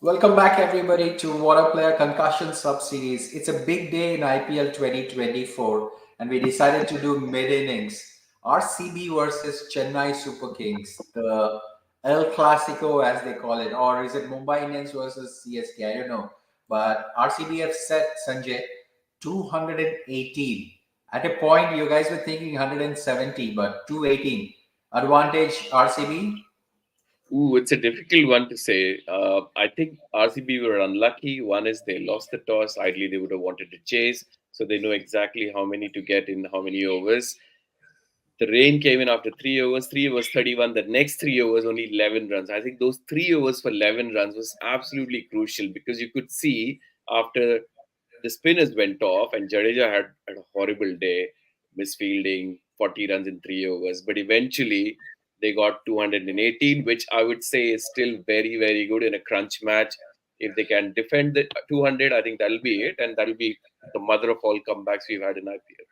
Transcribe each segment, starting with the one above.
Welcome back, everybody, to Water Player Concussion Sub Series. It's a big day in IPL 2024, and we decided to do mid innings RCB versus Chennai Super Kings, the El Clasico, as they call it, or is it Mumbai Indians versus CSK? I don't know. But RCB have set Sanjay 218. At a point, you guys were thinking 170, but 218. Advantage RCB. Ooh, it's a difficult one to say. I think RCB were unlucky. One is they lost the toss. Ideally, they would have wanted to chase, so they know exactly how many to get in how many overs. The rain came in after 3 overs. 3 overs, 31. The next 3 overs, only 11 runs. I think those 3 overs for 11 runs was absolutely crucial because you could see after the spinners went off and Jadeja had a horrible day, misfielding, 40 runs in 3 overs. But eventually they got 218, which I would say is still very, very good in a crunch match. If they can defend the 200, I think that'll be it. And that'll be the mother of all comebacks we've had in IPL.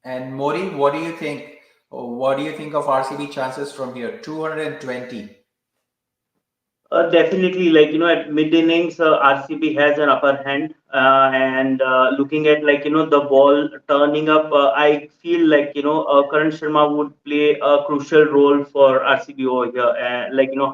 And Mori, what do you think? What do you think of RCB chances from here? 220. Definitely, at mid innings, RCB has an upper hand, and looking at the ball turning up, I feel Karan Sharma would play a crucial role for RCB over here.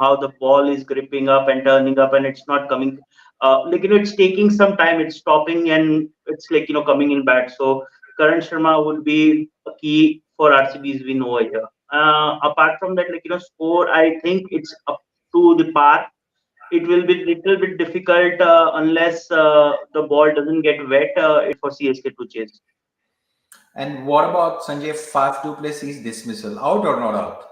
How the ball is gripping up and turning up, and it's not coming. It's taking some time. It's stopping and it's coming in bad. So Karan Sharma would be a key for RCB's win over here. Apart from that, score, I think it's up to the par. It will be little bit difficult unless the ball doesn't get wet for CSK to chase. And what about Sanjay Faf Duplessis dismissal? Out or not out?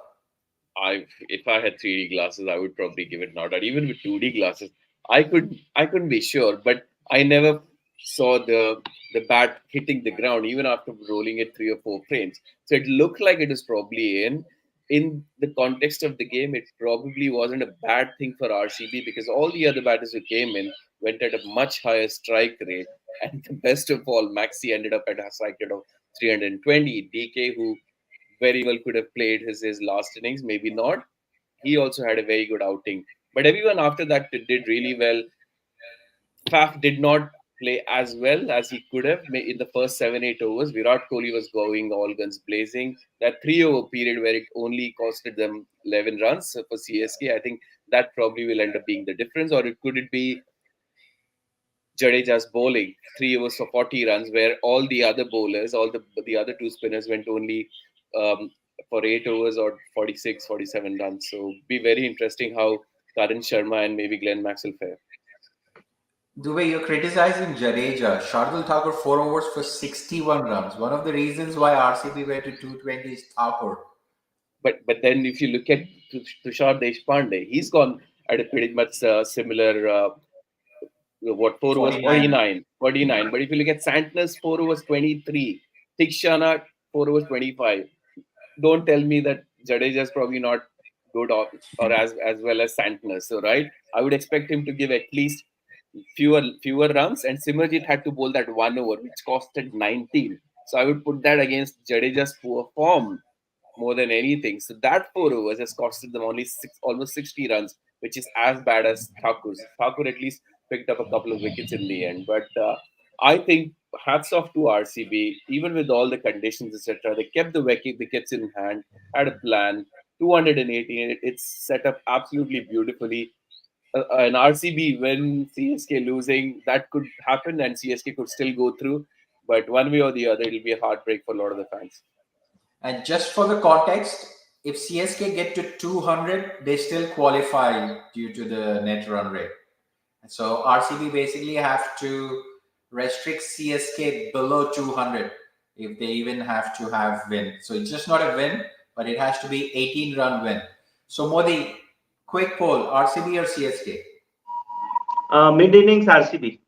If I had 3D glasses, I would probably give it not out. Even with 2D glasses, I couldn't be sure, but I never saw the bat hitting the ground even after rolling it 3 or 4 frames. So it looked like it was probably in. In the context of the game, it probably wasn't a bad thing for RCB because all the other batters who came in went at a much higher strike rate. And the best of all, Maxi ended up at a strike rate of 320. DK, who very well could have played his last innings, maybe not. He also had a very good outing. But everyone after that did really well. Faf did not play as well as he could have in the first 7 8 overs. Virat Kohli was going all guns blazing. That 3 over period where it only costed them 11 runs for CSK, I think that probably will end up being the difference. Or could it be Jadeja's bowling, 3 overs for 40 runs, where all the other bowlers, all the other two spinners went only um, for 8 overs or 46, 47 runs. So be very interesting how Karan Sharma and maybe Glenn Maxwell fare. The way you're criticizing Jadeja, Shardul Thakur 4 overs for 61 runs. One of the reasons why RCB went to 220 is Thakur. But then if you look at Tushar Deshpande, he's gone at a pretty much similar what 4 overs 49. 49, 49. But if you look at Santner's 4 overs 23, Tikshana 4 overs 25. Don't tell me that Jadeja is probably not good or as well as Santner. So right, I would expect him to give at least fewer runs, and Simmerjit had to bowl that 1 over, which costed 19. So I would put that against Jadeja's poor form more than anything. So that 4 overs has costed them only almost 60 runs, which is as bad as Thakur's. Thakur at least picked up a couple of wickets in the end. But I think hats off to RCB, even with all the conditions, etc. They kept the wickets in hand, had a plan. 218, it's set up absolutely beautifully. An RCB when CSK losing, that could happen and CSK could still go through. But one way or the other, it'll be a heartbreak for a lot of the fans. And just for the context, if CSK get to 200, they still qualify due to the net run rate. So RCB basically have to restrict CSK below 200 if they even have to have win. So it's just not a win, but it has to be 18-run win. So Modi, quick poll: RCB or CSK? Mid innings RCB.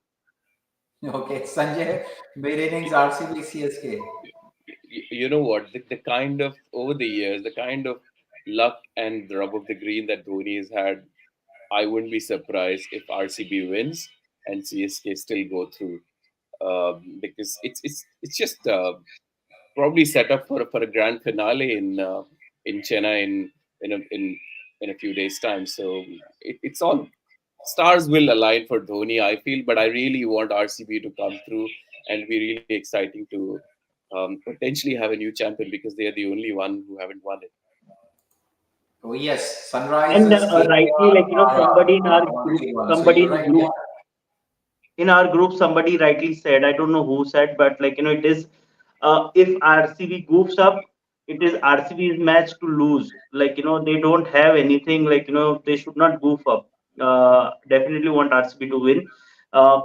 Okay, Sanjay, mid innings RCB CSK. You know what? The kind of over the years, the kind of luck and rub of the green that Dhoni has had, I wouldn't be surprised if RCB wins and CSK still go through, because it's just probably set up for a grand finale in Chennai in a few days time. So it's all stars will align for Dhoni, I feel, but I really want RCB to come through and be really exciting to potentially have a new champion because they are the only one who haven't won it. Oh yes, And Sunrisers, rightly, KKR like are somebody in our one group, big one. So somebody you're in right. group Yeah. in our group, somebody rightly said, I don't know who said, but it is, if RCB goofs up, it is RCB's match to lose. They don't have anything, they should not goof up. Definitely want RCB to win. uh,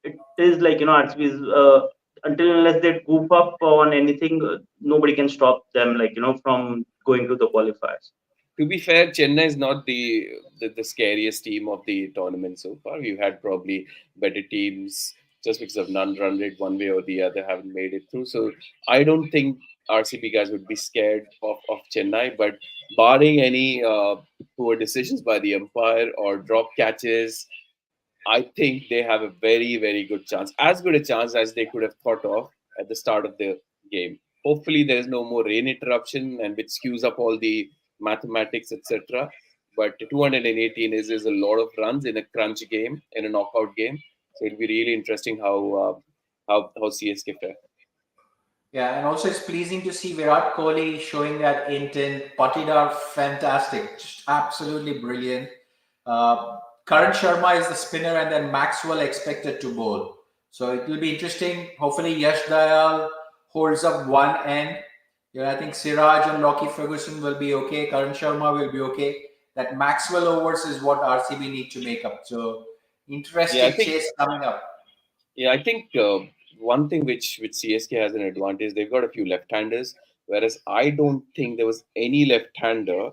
it is RCB's, until unless they goof up on anything, nobody can stop them, from going to the qualifiers. To be fair, Chennai is not the scariest team of the tournament so far. We've had probably better teams just because of none run rate one way or the other haven't made it through. So I don't think RCB guys would be scared of Chennai. But barring any poor decisions by the umpire or drop catches, I think they have a very, very good chance. As good a chance as they could have thought of at the start of the game. Hopefully, there's no more rain interruption and which skews up all the mathematics, etc. But 218 is a lot of runs in a crunch game, in a knockout game. So it'll be really interesting how CSK fare. Yeah, and also it's pleasing to see Virat Kohli showing that intent. Patidar, fantastic, just absolutely brilliant. Karan Sharma is the spinner, and then Maxwell expected to bowl. So it will be interesting. Hopefully, Yash Dayal holds up one end. Yeah, I think Siraj and Rocky Ferguson will be okay. Karan Sharma will be okay. That Maxwell overs is what RCB need to make up. So Yeah, I interesting think chase coming up. I think one thing which CSK has an advantage, they've got a few left-handers, whereas I don't think there was any left-hander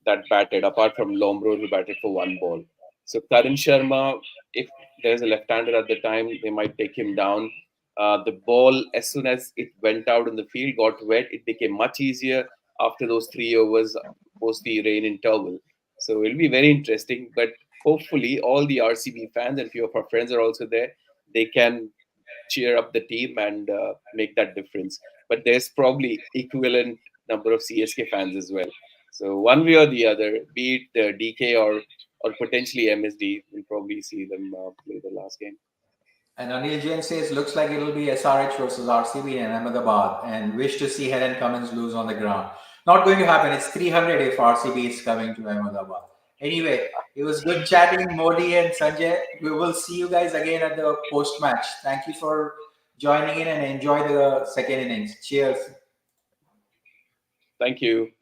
that batted, apart from Lombro, who batted for one ball. So Karan Sharma, if there's a left-hander at the time, they might take him down. The ball, as soon as it went out in the field, got wet. It became much easier after those 3 overs post the rain interval. So it'll be very interesting. But hopefully, all the RCB fans and few of our friends are also there. They can cheer up the team and make that difference. But there's probably equivalent number of CSK fans as well. So one way or the other, be it DK or potentially MSD, we'll probably see them play the last game. And Anil Jain says, looks like it'll be SRH versus RCB in Ahmedabad and wish to see Helen Cummins lose on the ground. Not going to happen. It's 300 if RCB is coming to Ahmedabad. Anyway, it was good chatting, Modi and Sanjay. We will see you guys again at the post match. Thank you for joining in and enjoy the second innings. Cheers. Thank you. Bye.